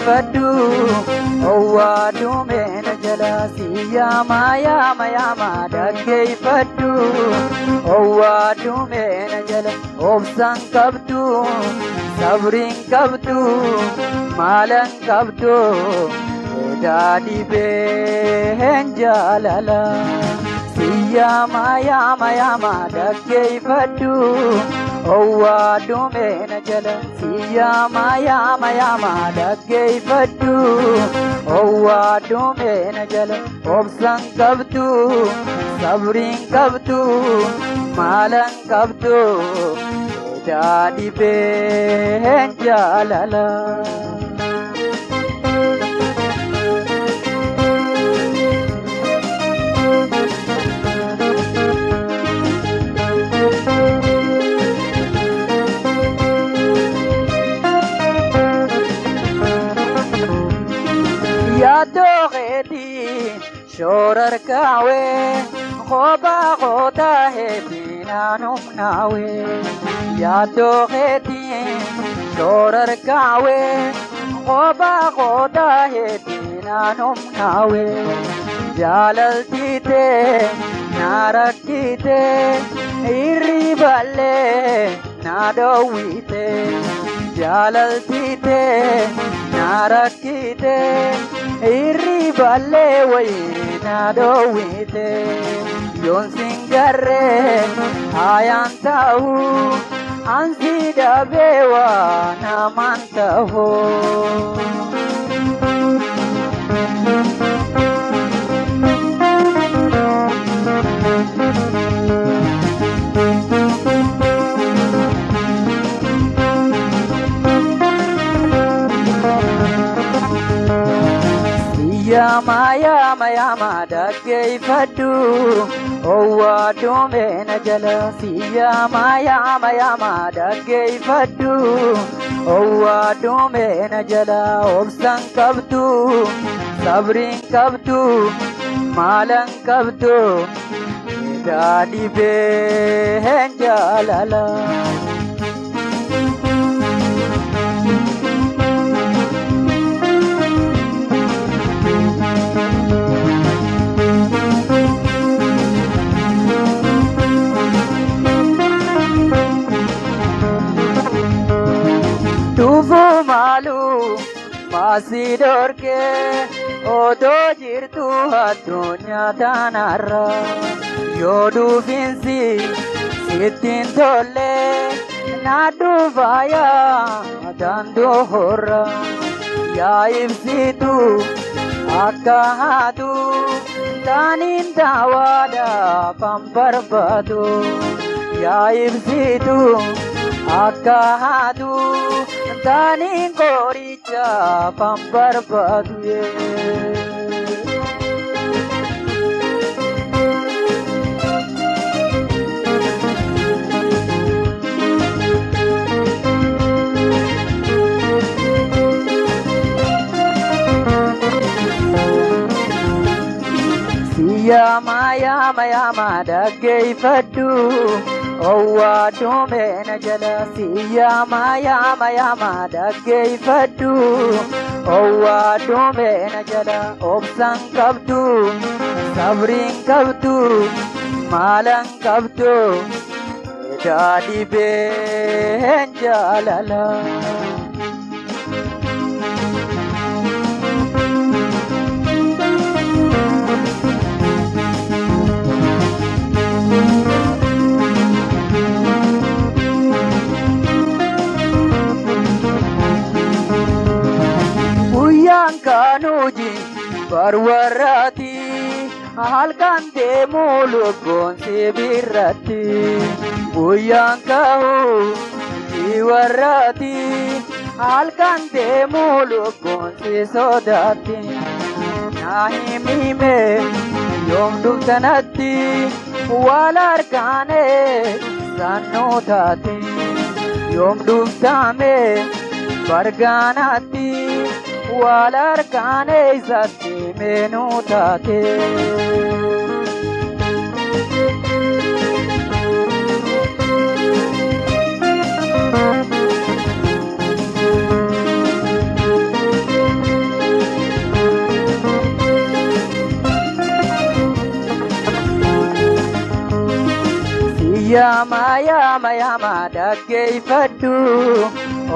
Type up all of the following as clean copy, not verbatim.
dhaggeeffadhu owwaadumeena jala siyyaama yaama yaama dhaggeeffadhu owwaadumeena jala obsaan qabdu sabriin qabdu maalan qabdu daadhibeen jaalala siyyaama yaama yaama dhaggeeffadhu owwaadumeena jala siyyaama yaama yaama dhaggeeffadhu owwaadumeena jala obsaan qabdu sabriin qabdu maalan qabdu daadhibeen jaalala yaadooqeeti shoorar kaawe kophaa kootaa heddinaanum naawe yaadooqeeti shoorar kaawe kophaa kootaa heddinaanum naawe jaalaltiite naarakkite irriballee naadowwite jaalaltiite naarakkite irriballee wayina dowwite yoon singarree hayaan ta'u ansi dhabee waa namaan ta'u yaama yaama yaama dhaggeeffadhu owwaadumeena jala siyyaama yaama yaama dhaggeeffadhu owwaadumeena jala obsaan qabdu sabriin qabdu maalan qabdu daadhibeen jaalala tufu maalu maasii dorke odoo jirtu addunyaa tanarra yoo dhufinsi sittiin tolle na dhufayaa dandoohorra yaa ibsitu akka haatu taaniin daawaadhaa kan barbaadu yaa ibsitu akka haatu taaniin qoricha kan barbaadu siyyaama yaama yaama dhaggeeffadhu owwaadumeena jala siyyaama yaama yaama dhaggeeffadhu owwaadumeena jala obsaan qabdu sabriin qabdu maalan qabdu daadhibeen jaalala kanuji barwarati halkan deemu lubbuun si birratti guyyaan ka'u jiwarratti halkan deemu lubbuun si sodaatti naa himime yoom dhuftanatti wal argaane sannoo taate yoom dhuftame bargaanatti wal argaane isatti meenuu taate Yaama yaama yaama dhaggeeffadhu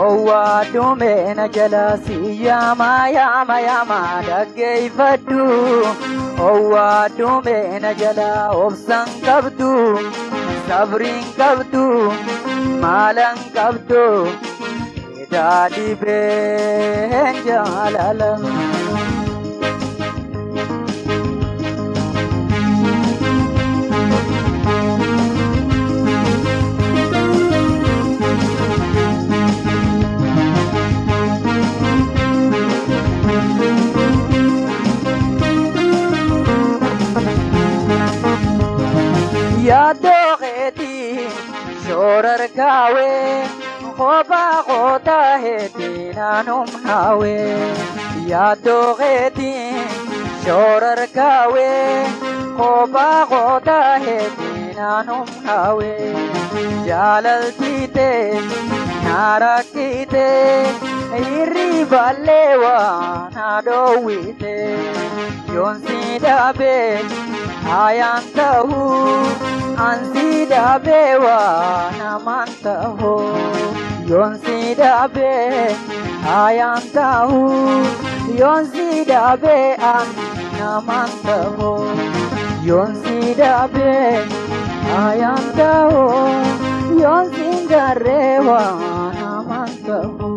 owwaa dumeena jalaasi yaama yaama yaama dhaggeeffadhu owwaa dumeena jala obsan qabdu sabriin qabdu maalan qabdu dhibeen jaalala. Yaadookeetii shoorarkaawee kophaa kootaa heddii naannoo haawee. Yaadookeetii shoorarkaawee kophaa kootaa heddii naannoo haawee. Jaalaltiitee naarakkitee hirriballee waan haadhoowwitee yoonsi dhaabee. Ayaan ta'uu ansi dhaabee waan namaan ta'uu yoonsi dhaabee ayaan ta'uu yoonsi dhaabee an namaan ta'uu yoonsi dhaabee ayaan ta'uu yoonsi garee waan namaan ta'uu.